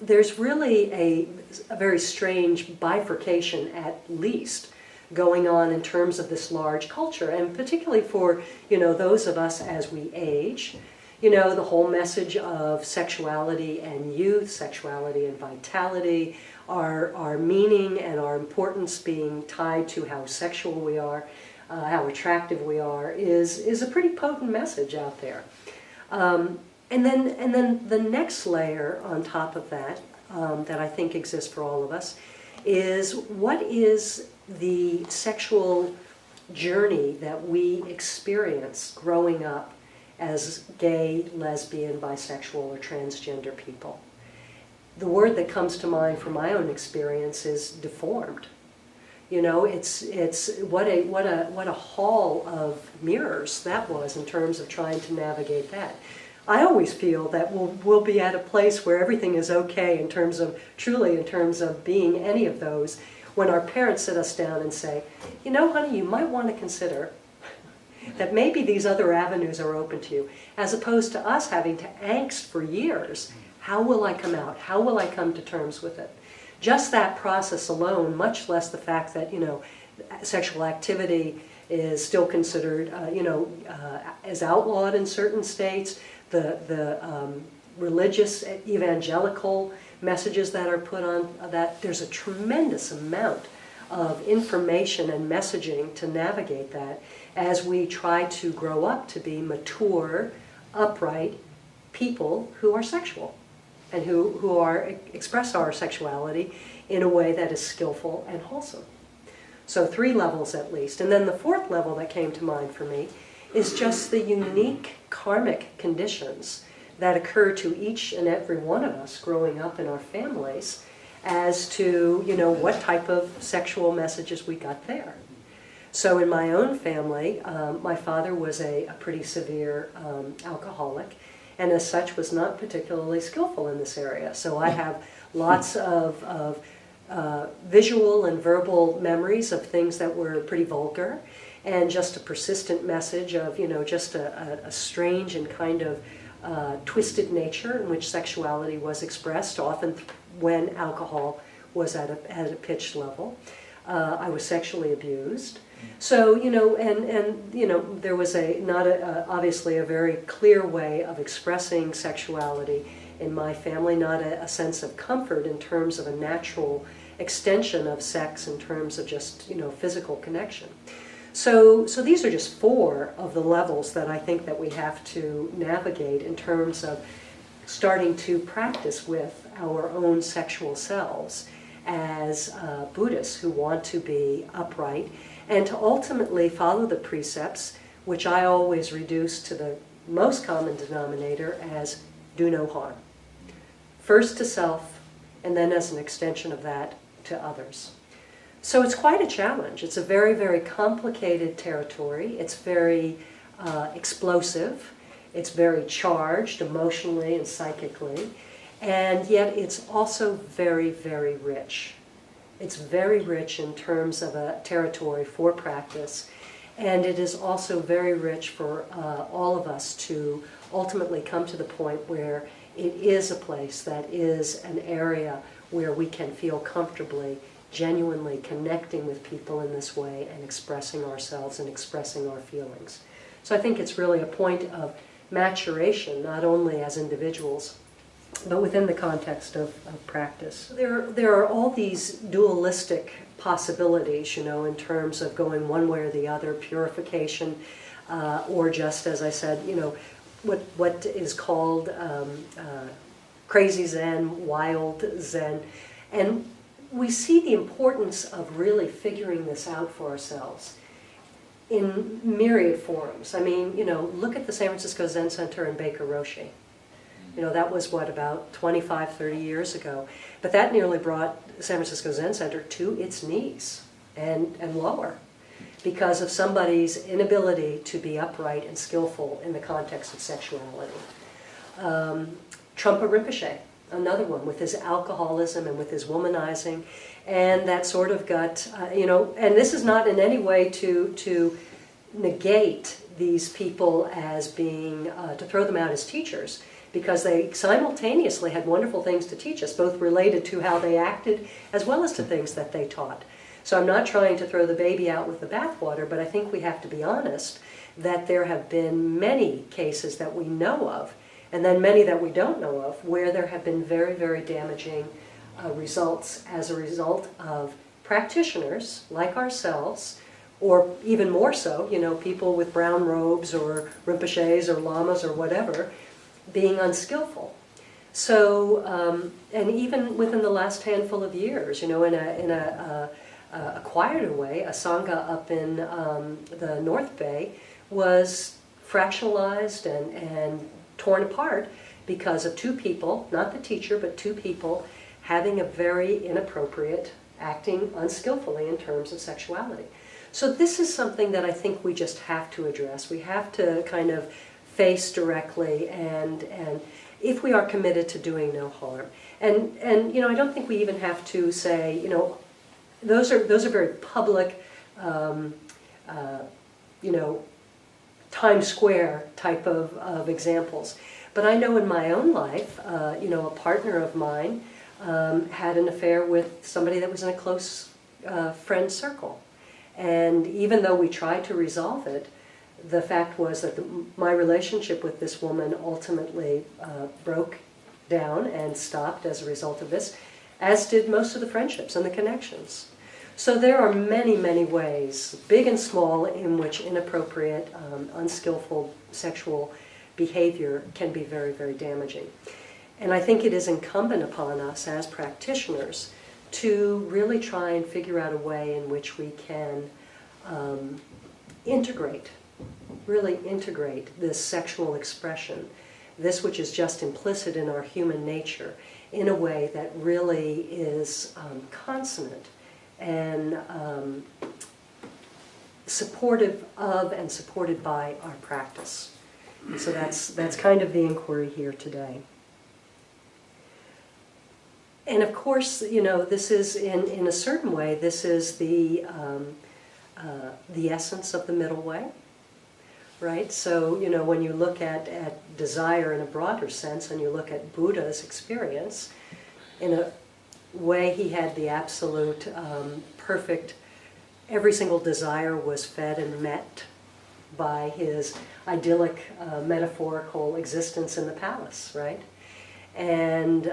there's really a very strange bifurcation, at least, going on in terms of this large culture, and particularly for, those of us as we age. The whole message of sexuality and youth, sexuality and vitality, our meaning and our importance being tied to how sexual we are, how attractive we are, is a pretty potent message out there. And then the next layer on top of that, that I think exists for all of us, is what is the sexual journey that we experience growing up as gay, lesbian, bisexual, or transgender people. The word that comes to mind from my own experience is deformed. It's what a hall of mirrors that was in terms of trying to navigate that. I always feel that we'll be at a place where everything is okay in terms of being any of those, when our parents sit us down and say, honey, you might want to consider that maybe these other avenues are open to you, as opposed to us having to angst for years. How will I come out? How will I come to terms with it? Just that process alone, much less the fact that, sexual activity is still considered, as outlawed in certain states, the religious evangelical messages that are put on that. There's a tremendous amount of information and messaging to navigate that as we try to grow up to be mature, upright people who are sexual and who express our sexuality in a way that is skillful and wholesome. So 3 levels at least. And then the 4th level that came to mind for me is just the unique karmic conditions that occur to each and every one of us growing up in our families as to, what type of sexual messages we got there. So in my own family, my father was a pretty severe alcoholic, and as such was not particularly skillful in this area. So I have lots of visual and verbal memories of things that were pretty vulgar, and just a persistent message of, just a strange and kind of twisted nature in which sexuality was expressed, often when alcohol was at a pitched level. I was sexually abused. So, there was obviously a very clear way of expressing sexuality in my family, not a sense of comfort in terms of a natural extension of sex in terms of just, physical connection. So these are just 4 of the levels that I think that we have to navigate in terms of starting to practice with our own sexual selves as Buddhists who want to be upright and to ultimately follow the precepts, which I always reduce to the most common denominator as do no harm. First to self, and then as an extension of that to others. So it's quite a challenge. It's a very, very complicated territory. It's very explosive. It's very charged emotionally and psychically. And yet it's also very, very rich. It's very rich in terms of a territory for practice. And it is also very rich for all of us to ultimately come to the point where it is a place that is an area where we can feel comfortably genuinely connecting with people in this way and expressing ourselves and expressing our feelings. So I think it's really a point of maturation, not only as individuals, but within the context of practice. There are all these dualistic possibilities, in terms of going one way or the other, purification, or just, as I said, what is called crazy Zen, wild Zen. And we see the importance of really figuring this out for ourselves in myriad forms. I mean, look at the San Francisco Zen Center in Baker Roshi. That was about 25, 30 years ago. But that nearly brought San Francisco Zen Center to its knees and lower because of somebody's inability to be upright and skillful in the context of sexuality. Trungpa Rinpoche, another one, with his alcoholism and with his womanizing, and that sort of got, and this is not in any way to negate these people as being, to throw them out as teachers. because they simultaneously had wonderful things to teach us, both related to how they acted as well as to things that they taught. So I'm not trying to throw the baby out with the bathwater, but I think we have to be honest that there have been many cases that we know of, and then many that we don't know of, where there have been very, very damaging results as a result of practitioners like ourselves, or even more so, people with brown robes or Rinpoches or lamas or whatever, being unskillful. So, and even within the last handful of years, in a quieter way, a Sangha up in the North Bay was fractionalized and torn apart because of two people, not the teacher, but two people having a very inappropriate, acting unskillfully in terms of sexuality. So this is something that I think we just have to address. We have to kind of face directly, and if we are committed to doing no harm. And I don't think we even have to say, those are very public, Times Square type of examples. But I know in my own life, a partner of mine had an affair with somebody that was in a close friend circle. And even though we tried to resolve it, the fact was that my relationship with this woman ultimately broke down and stopped as a result of this, as did most of the friendships and the connections. So there are many, many ways, big and small, in which inappropriate, unskillful sexual behavior can be very, very damaging. And I think it is incumbent upon us as practitioners to really try and figure out a way in which we can really integrate this sexual expression, this which is just implicit in our human nature, in a way that really is consonant and supportive of and supported by our practice. And so that's kind of the inquiry here today. And of course, this is, in a certain way, this is the essence of the middle way, right? So, when you look at desire in a broader sense, and you look at Buddha's experience, in a way he had the absolute perfect, every single desire was fed and met by his idyllic metaphorical existence in the palace, right? And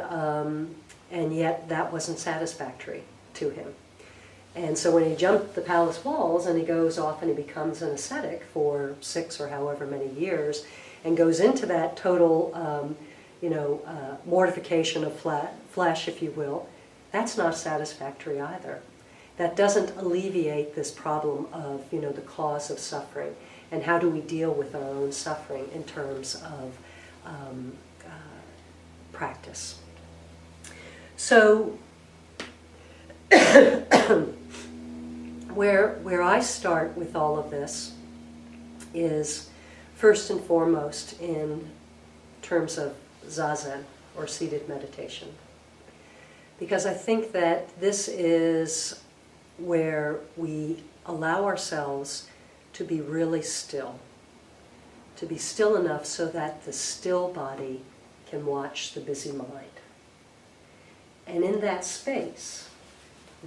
yet that wasn't satisfactory to him. And so when he jumped the palace walls and he goes off and he becomes an ascetic for 6 or however many years and goes into that total, mortification of flesh, if you will, that's not satisfactory either. That doesn't alleviate this problem of, the cause of suffering and how do we deal with our own suffering in terms of practice. So, where I start with all of this is first and foremost in terms of zazen, or seated meditation. Because I think that this is where we allow ourselves to be really still, to be still enough so that the still body can watch the busy mind. And in that space,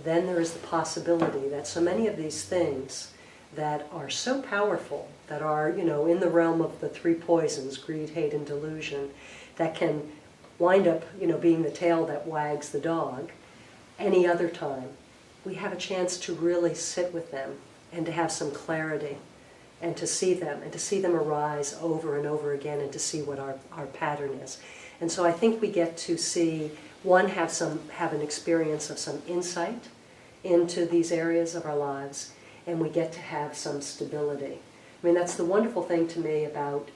then there is the possibility that so many of these things that are so powerful, that are, in the realm of the 3 poisons, greed, hate, and delusion, that can wind up, being the tail that wags the dog, any other time, we have a chance to really sit with them and to have some clarity and to see them arise over and over again and to see what our pattern is. And so I think we get to see, one, have an experience of some insight into these areas of our lives, and we get to have some stability. I mean, that's the wonderful thing to me about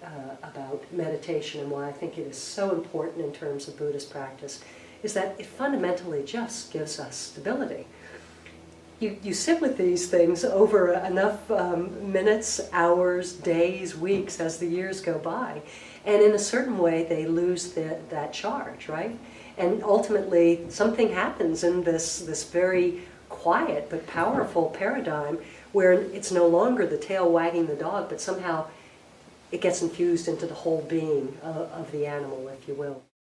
meditation, and why I think it is so important in terms of Buddhist practice, is that it fundamentally just gives us stability. You sit with these things over enough minutes, hours, days, weeks as the years go by, and in a certain way they lose that charge, right? And ultimately something happens in this very quiet but powerful paradigm where it's no longer the tail wagging the dog, but somehow it gets infused into the whole being of the animal, if you will.